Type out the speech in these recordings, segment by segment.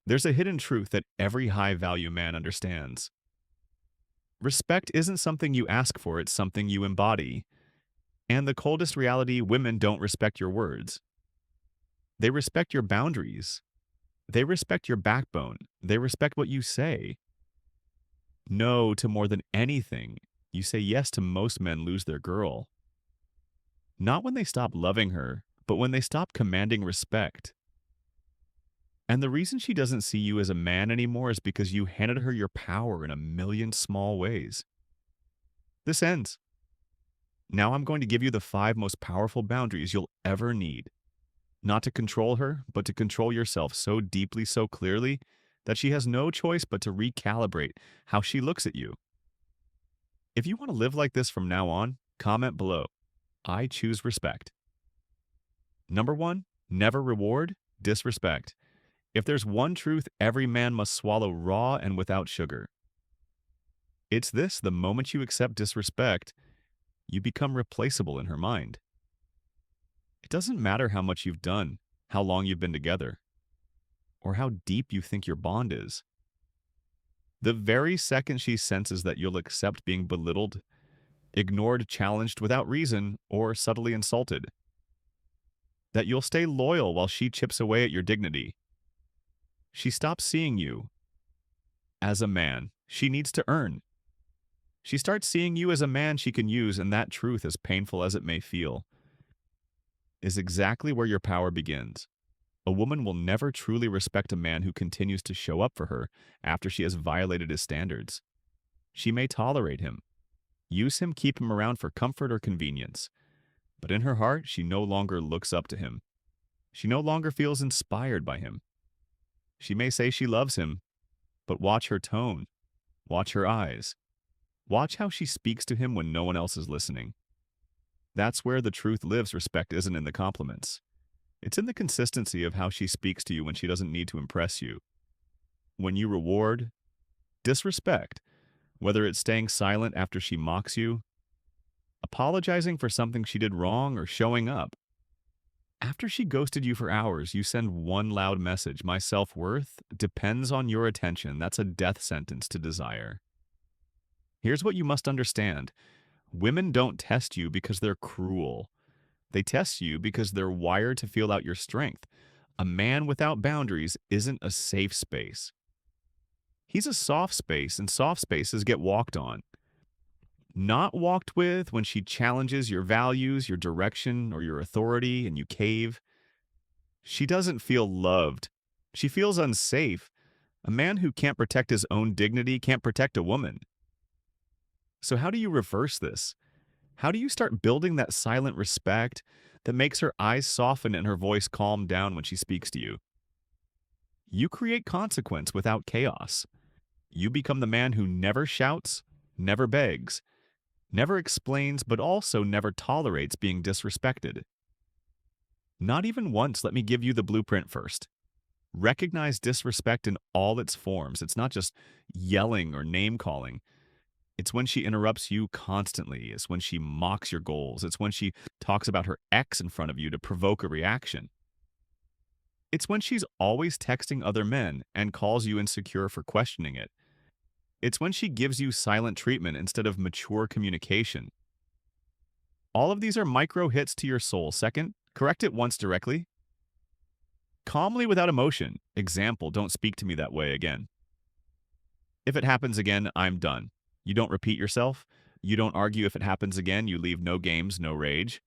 There's a hidden truth that every high-value man understands. Respect isn't something you ask for, it's something you embody. And the coldest reality, women don't respect your words. They respect your boundaries. They respect your backbone. They respect what you say. No to more than anything. You say yes to most men lose their girl. Not when they stop loving her, but when they stop commanding respect. And the reason she doesn't see you as a man anymore is because you handed her your power in a million small ways. This ends. Now I'm going to give you the 5 most powerful boundaries you'll ever need. Not to control her, but to control yourself so deeply, so clearly, that she has no choice but to recalibrate how she looks at you. If you want to live like this from now on, comment below. I choose respect. Number 1, never reward disrespect. If there's one truth every man must swallow raw and without sugar, it's this: the moment you accept disrespect, you become replaceable in her mind. It doesn't matter how much you've done, how long you've been together, or how deep you think your bond is. The very second she senses that you'll accept being belittled, ignored, challenged without reason, or subtly insulted, that you'll stay loyal while she chips away at your dignity, she stops seeing you as a man she needs to earn. She starts seeing you as a man she can use, and that truth, as painful as it may feel, is exactly where your power begins. A woman will never truly respect a man who continues to show up for her after she has violated his standards. She may tolerate him, use him, keep him around for comfort or convenience, but in her heart, she no longer looks up to him. She no longer feels inspired by him. She may say she loves him, but watch her tone, watch her eyes, watch how she speaks to him when no one else is listening. That's where the truth lives. Respect isn't in the compliments. It's in the consistency of how she speaks to you when she doesn't need to impress you. When you reward disrespect, whether it's staying silent after she mocks you, apologizing for something she did wrong, or showing up after she ghosted you for hours, you send one loud message: my self-worth depends on your attention. That's a death sentence to desire. Here's what you must understand. Women don't test you because they're cruel. They test you because they're wired to feel out your strength. A man without boundaries isn't a safe space. He's a soft space, and soft spaces get walked on. Not walked with. When she challenges your values, your direction, or your authority, and you cave, she doesn't feel loved. She feels unsafe. A man who can't protect his own dignity can't protect a woman. So how do you reverse this? How do you start building that silent respect that makes her eyes soften and her voice calm down when she speaks to you? You create consequence without chaos. You become the man who never shouts, never begs, never explains, but also never tolerates being disrespected. Not even once. Let me give you the blueprint first. Recognize disrespect in all its forms. It's not just yelling or name-calling. It's when she interrupts you constantly. It's when she mocks your goals. It's when she talks about her ex in front of you to provoke a reaction. It's when she's always texting other men and calls you insecure for questioning it. It's when she gives you silent treatment instead of mature communication. All of these are micro hits to your soul. Second, correct it once directly. Calmly without emotion. Example: don't speak to me that way again. If it happens again, I'm done. You don't repeat yourself. You don't argue. If it happens again, you leave no games, no rage.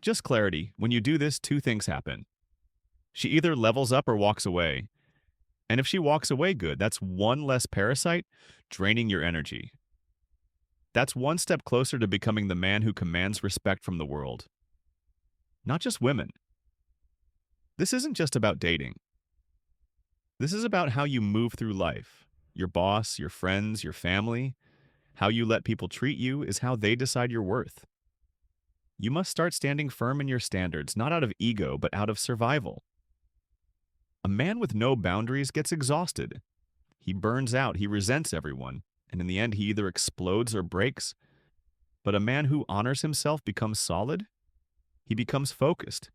Just clarity. When you do this, 2 things happen. She either levels up or walks away. And if she walks away, good. That's one less parasite draining your energy. That's one step closer to becoming the man who commands respect from the world. Not just women. This isn't just about dating. This is about how you move through life. Your boss, your friends, your family. How you let people treat you is how they decide your worth. You must start standing firm in your standards, not out of ego, but out of survival. A man with no boundaries gets exhausted. He burns out, he resents everyone, and in the end he either explodes or breaks. But a man who honors himself becomes solid. He becomes focused.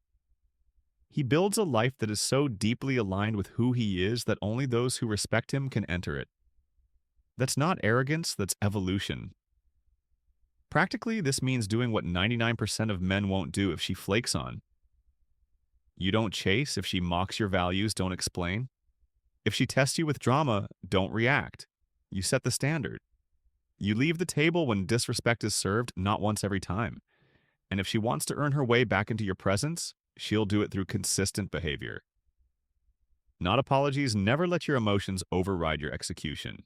He builds a life that is so deeply aligned with who he is that only those who respect him can enter it. That's not arrogance, that's evolution. Practically, this means doing what 99% of men won't do if she flakes on. You don't chase if she mocks your values, don't explain. If she tests you with drama, don't react. You set the standard. You leave the table when disrespect is served, not once every time. And if she wants to earn her way back into your presence, she'll do it through consistent behavior. Not apologies, never let your emotions override your execution.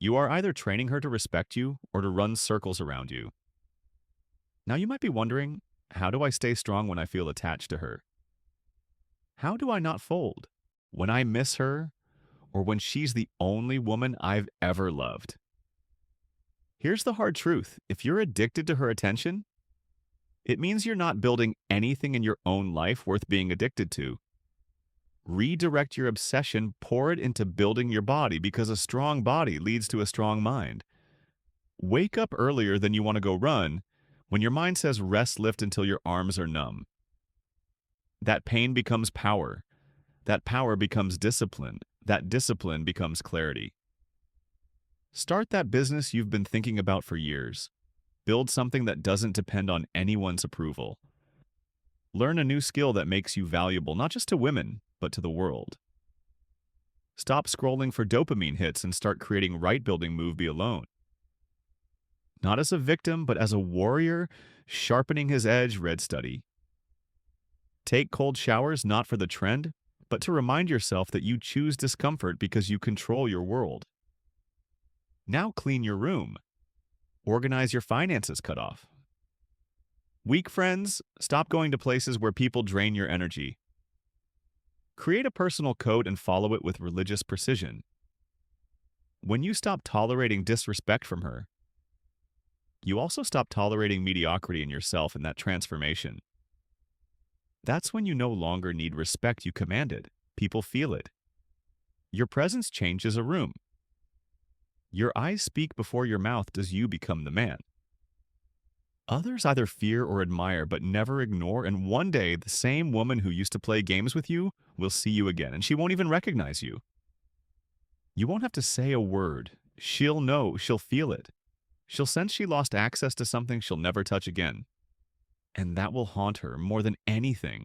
You are either training her to respect you or to run circles around you. Now you might be wondering, how do I stay strong when I feel attached to her? How do I not fold when I miss her or when she's the only woman I've ever loved? Here's the hard truth. If you're addicted to her attention, it means you're not building anything in your own life worth being addicted to. Redirect your obsession, pour it into building your body because a strong body leads to a strong mind. Wake up earlier than you want to go run when your mind says rest lift until your arms are numb. That pain becomes power. That power becomes discipline. That discipline becomes clarity. Start that business you've been thinking about for years. Build something that doesn't depend on anyone's approval. Learn a new skill that makes you valuable, not just to women, but to the world. Stop scrolling for dopamine hits and start creating right-building move be alone. Not as a victim, but as a warrior, sharpening his edge, read study. Take cold showers not for the trend, but to remind yourself that you choose discomfort because you control your world. Now clean your room. Organize your finances cut off. Weak friends, stop going to places where people drain your energy. Create a personal code and follow it with religious precision. When you stop tolerating disrespect from her, you also stop tolerating mediocrity in yourself in that transformation. That's when you no longer need respect, you command it. People feel it. Your presence changes a room. Your eyes speak before your mouth does you become the man. Others either fear or admire, but never ignore, and one day the same woman who used to play games with you will see you again, and she won't even recognize you. You won't have to say a word. She'll know, she'll feel it. She'll sense she lost access to something she'll never touch again. And that will haunt her more than anything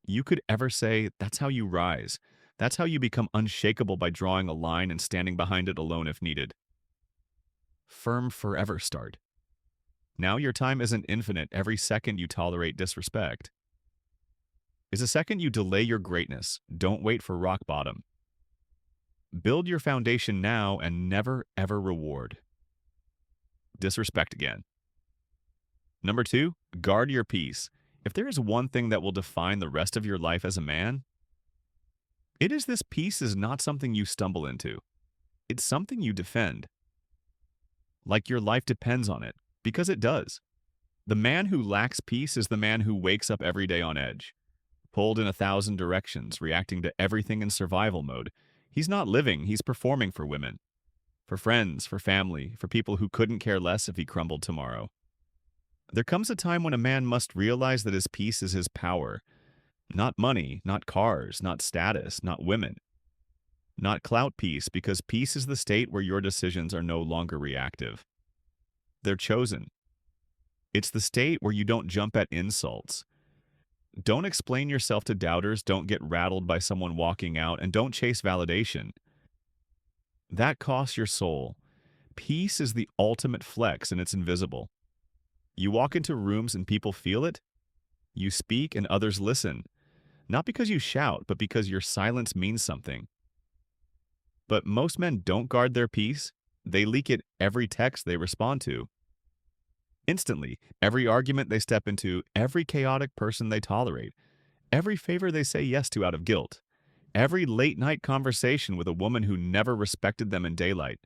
you could ever say. That's how you rise. That's how you become unshakable, by drawing a line and standing behind it alone if needed. Firm forever start. Now your time isn't infinite. Every second you tolerate disrespect is a second you delay your greatness. Don't wait for rock bottom. Build your foundation now and never ever reward disrespect again. Number 2, guard your peace. If there is one thing that will define the rest of your life as a man, it is this: peace is not something you stumble into. It's something you defend. Like your life depends on it, because it does. The man who lacks peace is the man who wakes up every day on edge, pulled in 1,000 directions, reacting to everything in survival mode. He's not living, he's performing for women, for friends, for family, for people who couldn't care less if he crumbled tomorrow. There comes a time when a man must realize that his peace is his power. Not money, not cars, not status, not women. Not clout peace, because peace is the state where your decisions are no longer reactive. They're chosen. It's the state where you don't jump at insults. Don't explain yourself to doubters, don't get rattled by someone walking out, and don't chase validation. That costs your soul. Peace is the ultimate flex, and it's invisible. You walk into rooms and people feel it. You speak and others listen. Not because you shout, but because your silence means something. But most men don't guard their peace. They leak it every text they respond to. Instantly, every argument they step into, every chaotic person they tolerate, every favor they say yes to out of guilt, every late-night conversation with a woman who never respected them in daylight,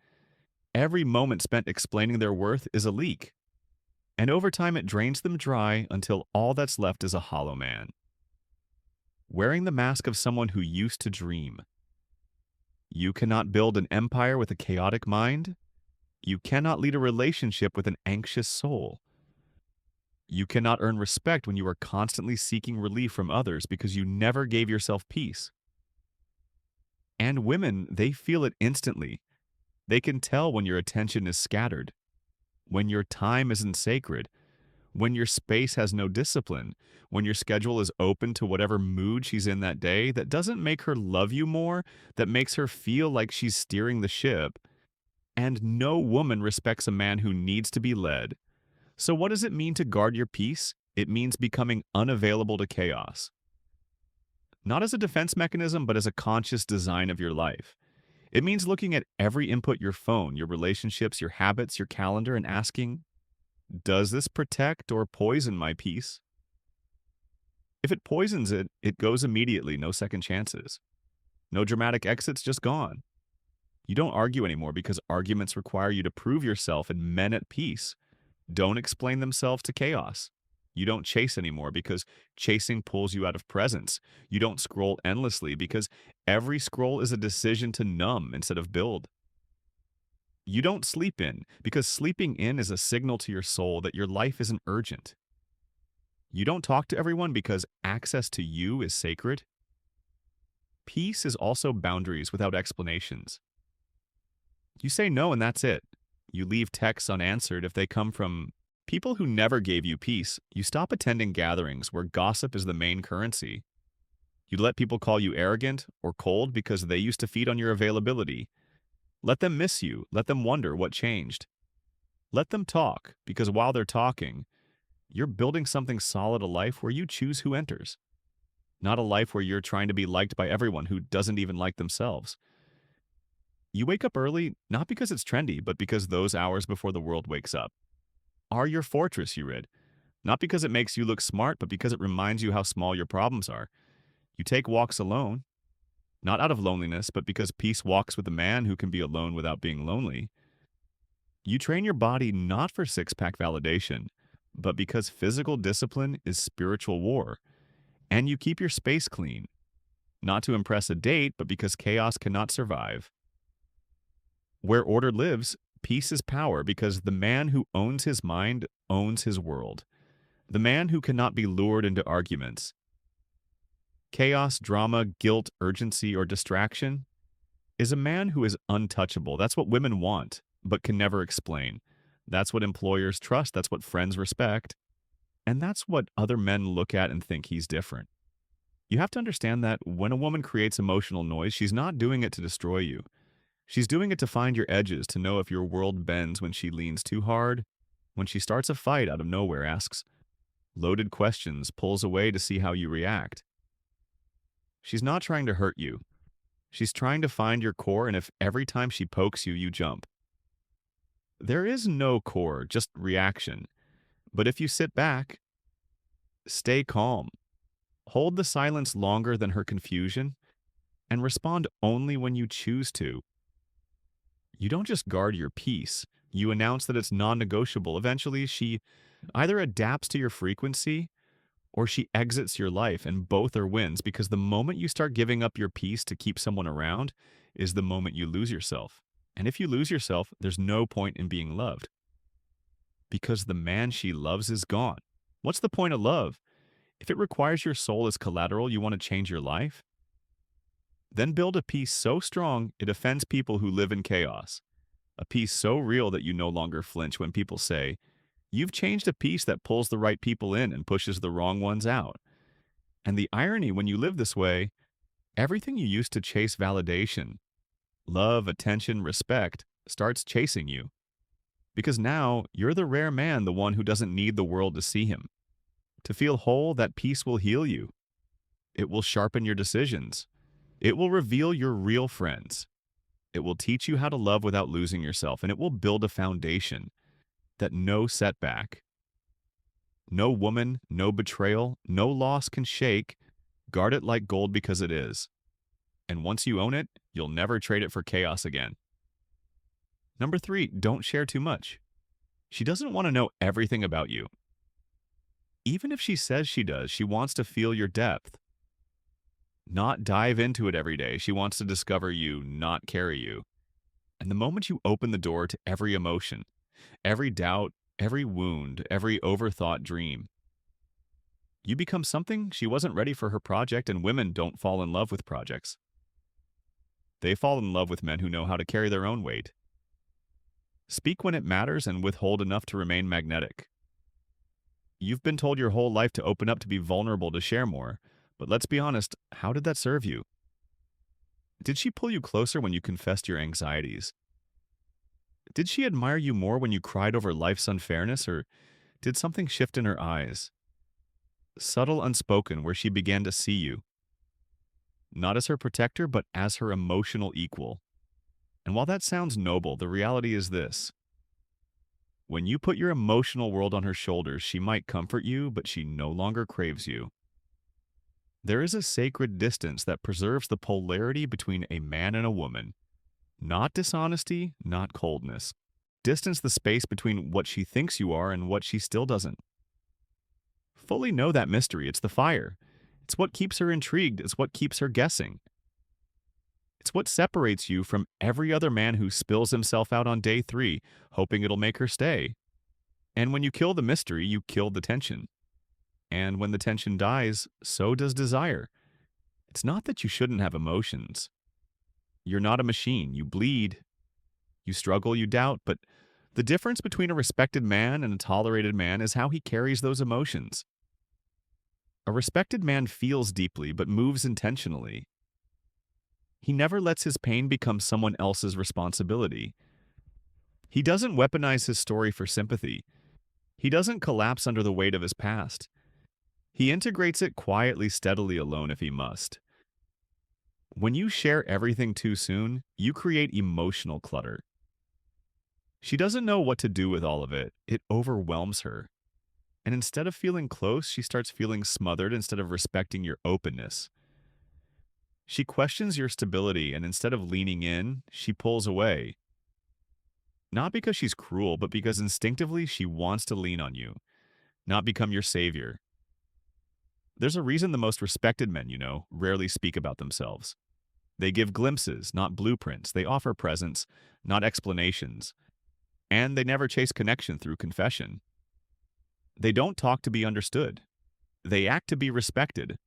every moment spent explaining their worth is a leak. And over time it drains them dry until all that's left is a hollow man, wearing the mask of someone who used to dream. You cannot build an empire with a chaotic mind. You cannot lead a relationship with an anxious soul. You cannot earn respect when you are constantly seeking relief from others because you never gave yourself peace. And women, they feel it instantly. They can tell when your attention is scattered, when your time isn't sacred, when your space has no discipline, when your schedule is open to whatever mood she's in that day. That doesn't make her love you more, that makes her feel like she's steering the ship. And no woman respects a man who needs to be led. So what does it mean to guard your peace? It means becoming unavailable to chaos. Not as a defense mechanism, but as a conscious design of your life. It means looking at every input, your phone, your relationships, your habits, your calendar, and asking, does this protect or poison my peace? If it poisons it, it goes immediately, no second chances. No dramatic exits, just gone. You don't argue anymore because arguments require you to prove yourself, and men at peace don't explain themselves to chaos. You don't chase anymore because chasing pulls you out of presence. You don't scroll endlessly because every scroll is a decision to numb instead of build. You don't sleep in because sleeping in is a signal to your soul that your life isn't urgent. You don't talk to everyone because access to you is sacred. Peace is also boundaries without explanations. You say no and that's it. You leave texts unanswered if they come from people who never gave you peace. You stop attending gatherings where gossip is the main currency. You let people call you arrogant or cold because they used to feed on your availability. Let them miss you. Let them wonder what changed. Let them talk, because while they're talking, you're building something solid, a life where you choose who enters, not a life where you're trying to be liked by everyone who doesn't even like themselves. You wake up early, not because it's trendy, but because those hours before the world wakes up are your fortress, you read. Not because it makes you look smart, but because it reminds you how small your problems are. You take walks alone, not out of loneliness, but because peace walks with a man who can be alone without being lonely. You train your body not for six-pack validation, but because physical discipline is spiritual war. And you keep your space clean, not to impress a date, but because chaos cannot survive. Where order lives, peace is power, because the man who owns his mind owns his world. The man who cannot be lured into arguments, chaos, drama, guilt, urgency, or distraction is a man who is untouchable. That's what women want, but can never explain. That's what employers trust. That's what friends respect. And that's what other men look at and think he's different. You have to understand that when a woman creates emotional noise, she's not doing it to destroy you. She's doing it to find your edges, to know if your world bends when she leans too hard, when she starts a fight out of nowhere, asks loaded questions, pulls away to see how you react. She's not trying to hurt you. She's trying to find your core, and if every time she pokes you, you jump. There is no core, just reaction. But if you sit back, stay calm, hold the silence longer than her confusion, and respond only when you choose to, you don't just guard your peace. You announce that it's non-negotiable. Eventually, she either adapts to your frequency or she exits your life, and both are wins, because the moment you start giving up your peace to keep someone around is the moment you lose yourself. And if you lose yourself, there's no point in being loved, because the man she loves is gone. What's the point of love? If it requires your soul as collateral, you want to change your life? Then build a peace so strong it offends people who live in chaos. A peace so real that you no longer flinch when people say, you've changed a peace that pulls the right people in and pushes the wrong ones out. And the irony, when you live this way, everything you used to chase validation, love, attention, respect, starts chasing you. Because now you're the rare man, the one who doesn't need the world to see him. To feel whole, that peace will heal you. It will sharpen your decisions. It will reveal your real friends. It will teach you how to love without losing yourself, and it will build a foundation that no setback, no woman, no betrayal, no loss can shake. Guard it like gold because it is. And once you own it, you'll never trade it for chaos again. Number 3, don't share too much. She doesn't want to know everything about you. Even if she says she does, she wants to feel your depth, not dive into it every day. She wants to discover you, not carry you. And the moment you open the door to every emotion, every doubt, every wound, every overthought dream. You become something she wasn't ready for her project, and women don't fall in love with projects. They fall in love with men who know how to carry their own weight. Speak when it matters and withhold enough to remain magnetic. You've been told your whole life to open up, to be vulnerable, to share more. But let's be honest, how did that serve you? Did she pull you closer when you confessed your anxieties? Did she admire you more when you cried over life's unfairness, or did something shift in her eyes? Subtle, unspoken, where she began to see you, not as her protector, but as her emotional equal. And while that sounds noble, the reality is this. When you put your emotional world on her shoulders, she might comfort you, but she no longer craves you. There is a sacred distance that preserves the polarity between a man and a woman. Not dishonesty, not coldness. Distance the space between what she thinks you are and what she still doesn't. Fully know that mystery. It's the fire. It's what keeps her intrigued. It's what keeps her guessing. It's what separates you from every other man who spills himself out on day 3, hoping it'll make her stay. And when you kill the mystery, you kill the tension. And when the tension dies, so does desire. It's not that you shouldn't have emotions. You're not a machine. You bleed, you struggle, you doubt, but the difference between a respected man and a tolerated man is how he carries those emotions. A respected man feels deeply but moves intentionally. He never lets his pain become someone else's responsibility. He doesn't weaponize his story for sympathy. He doesn't collapse under the weight of his past. He integrates it quietly, steadily, alone if he must. When you share everything too soon, you create emotional clutter. She doesn't know what to do with all of it. It overwhelms her. And instead of feeling close, she starts feeling smothered instead of respecting your openness. She questions your stability, and instead of leaning in, she pulls away. Not because she's cruel, but because instinctively she wants to lean on you, not become your savior. There's a reason the most respected men, rarely speak about themselves. They give glimpses, not blueprints. They offer presence, not explanations. And they never chase connection through confession. They don't talk to be understood. They act to be respected.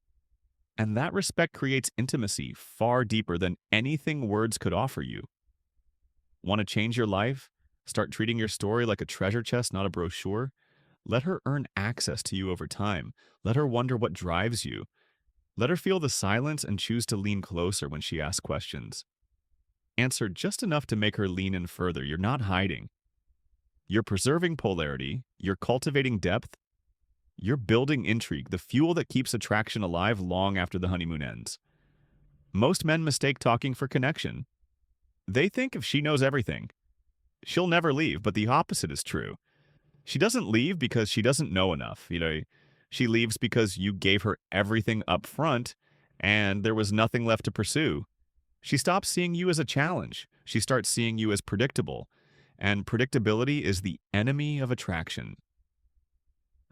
And that respect creates intimacy far deeper than anything words could offer you. Want to change your life? Start treating your story like a treasure chest, not a brochure? Let her earn access to you over time. Let her wonder what drives you. Let her feel the silence and choose to lean closer when she asks questions. Answer just enough to make her lean in further. You're not hiding. You're preserving polarity. You're cultivating depth. You're building intrigue, the fuel that keeps attraction alive long after the honeymoon ends. Most men mistake talking for connection. They think if she knows everything, she'll never leave, but the opposite is true. She doesn't leave because she doesn't know enough. She leaves because you gave her everything up front and there was nothing left to pursue. She stops seeing you as a challenge. She starts seeing you as predictable. And predictability is the enemy of attraction.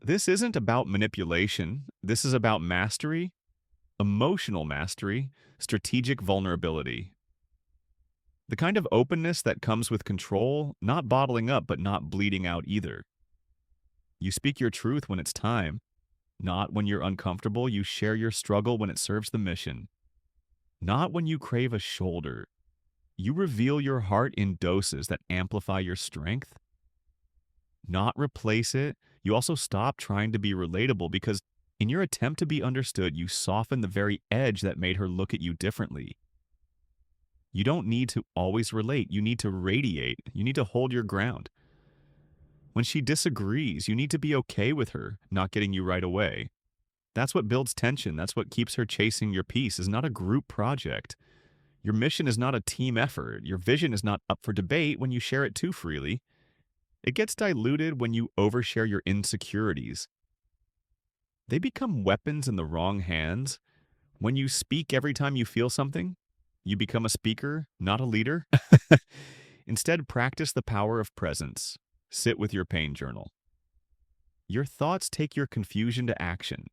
This isn't about manipulation. This is about mastery, emotional mastery, strategic vulnerability. The kind of openness that comes with control, not bottling up, but not bleeding out either. You speak your truth when it's time, not when you're uncomfortable. You share your struggle when it serves the mission, not when you crave a shoulder. You reveal your heart in doses that amplify your strength, not replace it. You also stop trying to be relatable because in your attempt to be understood, you soften the very edge that made her look at you differently. You don't need to always relate. You need to radiate. You need to hold your ground. When she disagrees, you need to be okay with her not getting you right away. That's what builds tension. That's what keeps her chasing your peace. Is not a group project. Your mission is not a team effort. Your vision is not up for debate when you share it too freely. It gets diluted when you overshare your insecurities. They become weapons in the wrong hands. When you speak every time you feel something, you become a speaker, not a leader. Instead, practice the power of presence. Sit with your pain journal. Your thoughts take your confusion to action.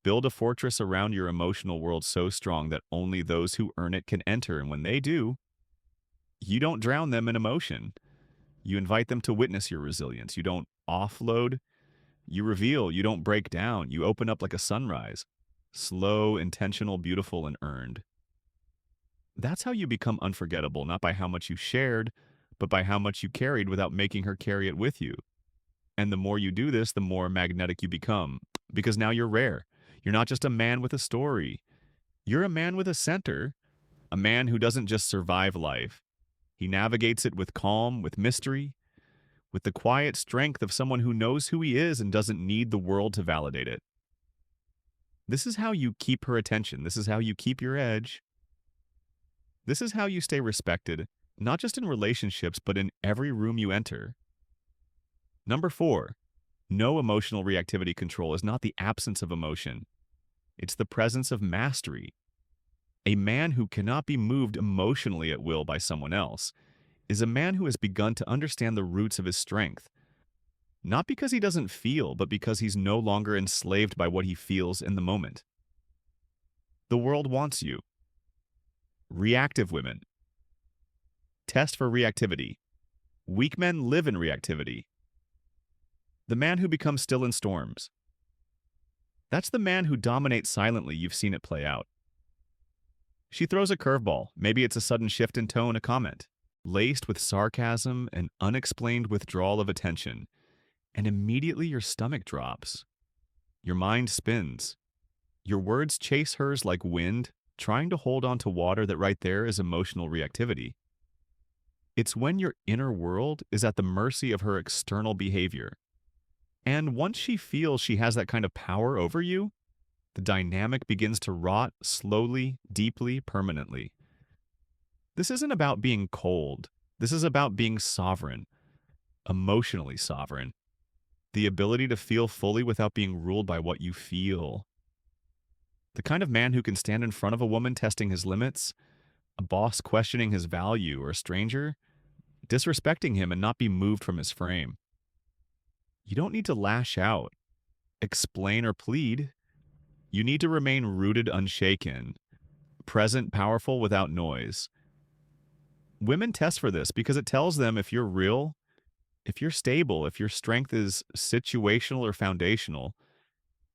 Build a fortress around your emotional world so strong that only those who earn it can enter, and when they do, you don't drown them in emotion. You invite them to witness your resilience. You don't offload, you reveal. You don't break down. You open up like a sunrise. Slow, intentional, beautiful, and earned. That's how you become unforgettable, not by how much you shared, but by how much you carried without making her carry it with you. And the more you do this, the more magnetic you become, because now you're rare. You're not just a man with a story. You're a man with a center, a man who doesn't just survive life. He navigates it with calm, with mystery, with the quiet strength of someone who knows who he is and doesn't need the world to validate it. This is how you keep her attention. This is how you keep your edge. This is how you stay respected, not just in relationships, but in every room you enter. Number 4, no emotional reactivity control is not the absence of emotion. It's the presence of mastery. A man who cannot be moved emotionally at will by someone else is a man who has begun to understand the roots of his strength. Not because he doesn't feel, but because he's no longer enslaved by what he feels in the moment. The world wants you. Reactive women. Test for reactivity. Weak men live in reactivity. The man who becomes still in storms. That's the man who dominates silently. You've seen it play out. She throws a curveball. Maybe it's a sudden shift in tone, a comment, laced with sarcasm and unexplained withdrawal of attention. And immediately your stomach drops. Your mind spins. Your words chase hers like wind, trying to hold on to water that right there is emotional reactivity. It's when your inner world is at the mercy of her external behavior. And once she feels she has that kind of power over you, the dynamic begins to rot slowly, deeply, permanently. This isn't about being cold. This is about being sovereign, emotionally sovereign. The ability to feel fully without being ruled by what you feel. The kind of man who can stand in front of a woman testing his limits, a boss questioning his value, or a stranger disrespecting him and not be moved from his frame. You don't need to lash out, explain, or plead. You need to remain rooted, unshaken, present, powerful, without noise. Women test for this because it tells them if you're real, if you're stable, if your strength is situational or foundational.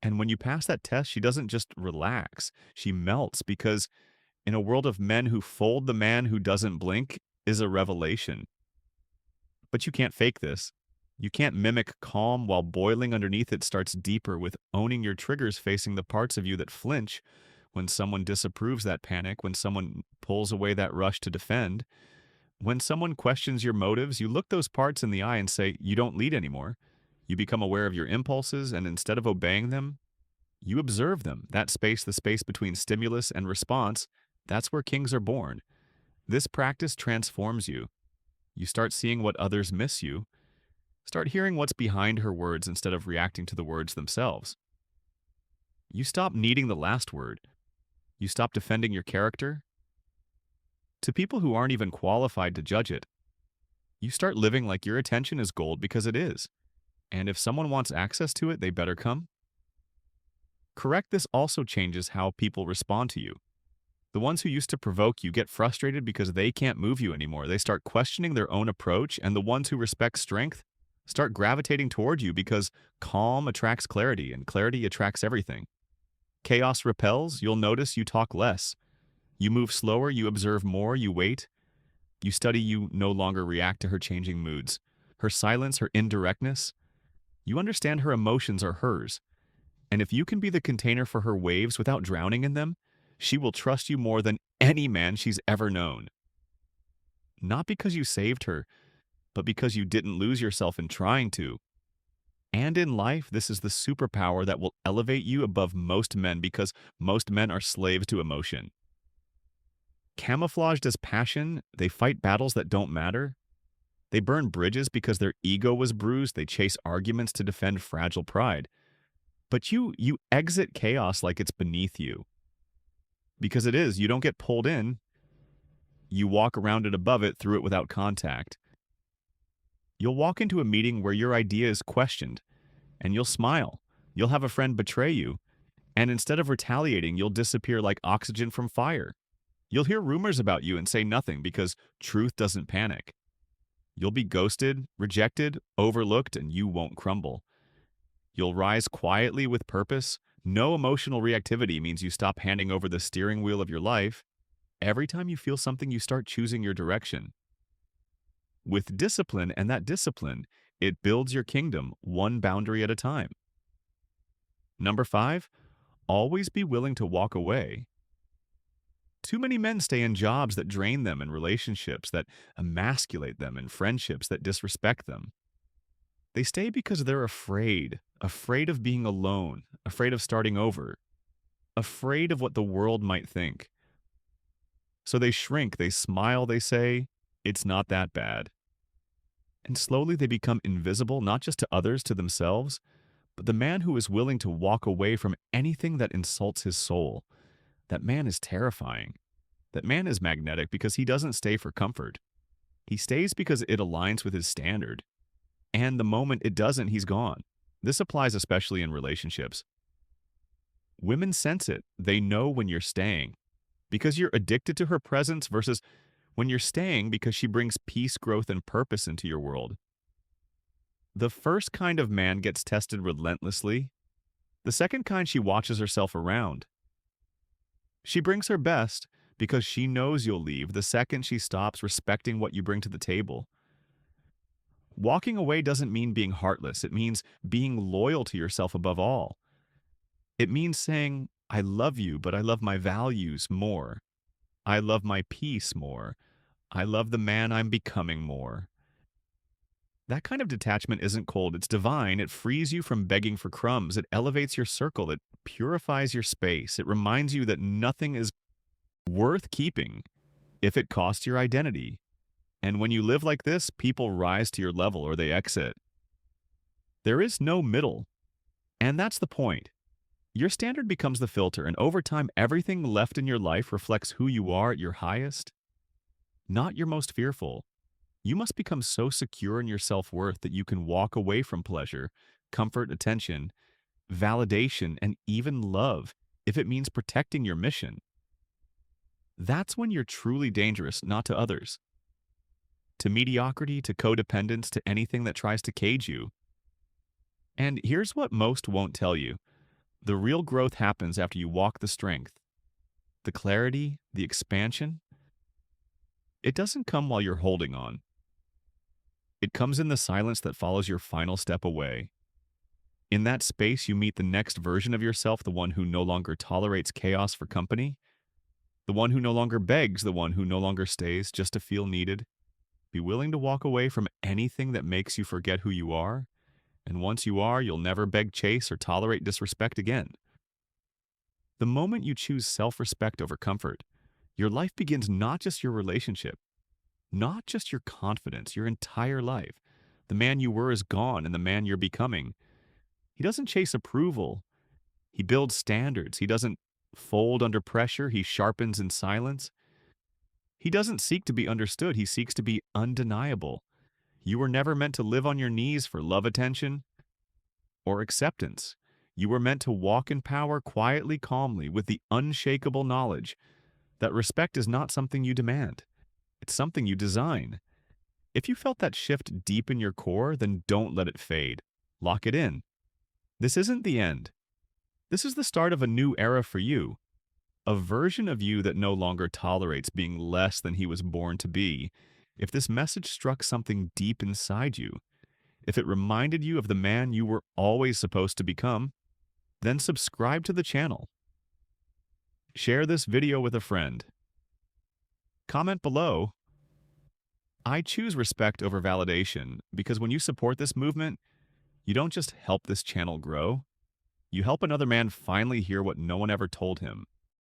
And when you pass that test, she doesn't just relax, she melts, because in a world of men who fold, the man who doesn't blink is a revelation. But you can't fake this. You can't mimic calm while boiling underneath it starts deeper with owning your triggers, facing the parts of you that flinch when someone disapproves that panic, when someone pulls away that rush to defend. When someone questions your motives, you look those parts in the eye and say, you don't lead anymore. You become aware of your impulses, and instead of obeying them, you observe them. That space, the space between stimulus and response, that's where kings are born. This practice transforms you. You start seeing what others miss you. Start hearing what's behind her words instead of reacting to the words themselves. You stop needing the last word. You stop defending your character. To people who aren't even qualified to judge it, you start living like your attention is gold because it is. And if someone wants access to it, they better come. Correct this also changes how people respond to you. The ones who used to provoke you get frustrated because they can't move you anymore. They start questioning their own approach, and the ones who respect strength start gravitating toward you because calm attracts clarity, and clarity attracts everything. Chaos repels, you'll notice you talk less. You move slower, you observe more, you wait. You study, you no longer react to her changing moods. Her silence, her indirectness. You understand her emotions are hers. And if you can be the container for her waves without drowning in them, she will trust you more than any man she's ever known. Not because you saved her, but because you didn't lose yourself in trying to. And in life, this is the superpower that will elevate you above most men, because most men are slaves to emotion. Camouflaged as passion, they fight battles that don't matter. They burn bridges because their ego was bruised. They chase arguments to defend fragile pride. But you exit chaos like it's beneath you. Because it is. You don't get pulled in. You walk around it, above it, through it without contact. You'll walk into a meeting where your idea is questioned, and you'll smile. You'll have a friend betray you, and instead of retaliating, you'll disappear like oxygen from fire. You'll hear rumors about you and say nothing because truth doesn't panic. You'll be ghosted, rejected, overlooked, and you won't crumble. You'll rise quietly with purpose. No emotional reactivity means you stop handing over the steering wheel of your life. Every time you feel something, you start choosing your direction. With discipline, and that discipline, it builds your kingdom one boundary at a time. Number 5, always be willing to walk away. Too many men stay in jobs that drain them, in relationships that emasculate them, in friendships that disrespect them. They stay because they're afraid of being alone, afraid of starting over, afraid of what the world might think. So they shrink, they smile, they say, "It's not that bad." And slowly they become invisible, not just to others, to themselves. But the man who is willing to walk away from anything that insults his soul, that man is terrifying. That man is magnetic because he doesn't stay for comfort. He stays because it aligns with his standard. And the moment it doesn't, he's gone. This applies especially in relationships. Women sense it. They know when you're staying because you're addicted to her presence versus when you're staying because she brings peace, growth, and purpose into your world. The first kind of man gets tested relentlessly. The second kind, she watches herself around. She brings her best because she knows you'll leave the second she stops respecting what you bring to the table. Walking away doesn't mean being heartless. It means being loyal to yourself above all. It means saying, "I love you, but I love my values more. I love my peace more. I love the man I'm becoming more." That kind of detachment isn't cold, it's divine. It frees you from begging for crumbs. It elevates your circle. It purifies your space. It reminds you that nothing is worth keeping if it costs your identity. And when you live like this, people rise to your level or they exit. There is no middle. And that's the point. Your standard becomes the filter, and over time, everything left in your life reflects who you are at your highest, not your most fearful. You must become so secure in your self-worth that you can walk away from pleasure, comfort, attention, validation, and even love if it means protecting your mission. That's when you're truly dangerous, not to others, to mediocrity, to codependence, to anything that tries to cage you. And here's what most won't tell you. The real growth happens after you walk the strength. The clarity, the expansion, it doesn't come while you're holding on. It comes in the silence that follows your final step away. In that space, you meet the next version of yourself, the one who no longer tolerates chaos for company, the one who no longer begs, the one who no longer stays just to feel needed. Be willing to walk away from anything that makes you forget who you are, and once you are, you'll never beg, chase, or tolerate disrespect again. The moment you choose self-respect over comfort, your life begins, not just your relationship, not just your confidence, your entire life. The man you were is gone, and the man you're becoming, he doesn't chase approval. He builds standards. He doesn't fold under pressure. He sharpens in silence. He doesn't seek to be understood. He seeks to be undeniable. You were never meant to live on your knees for love, attention, or acceptance. You were meant to walk in power quietly, calmly, with the unshakable knowledge that respect is not something you demand. It's something you design. If you felt that shift deep in your core, then don't let it fade. Lock it in. This isn't the end. This is the start of a new era for you. A version of you that no longer tolerates being less than he was born to be. If this message struck something deep inside you, if it reminded you of the man you were always supposed to become, then subscribe to the channel. Share this video with a friend. Comment below. I choose respect over validation because when you support this movement, you don't just help this channel grow, you help another man finally hear what no one ever told him.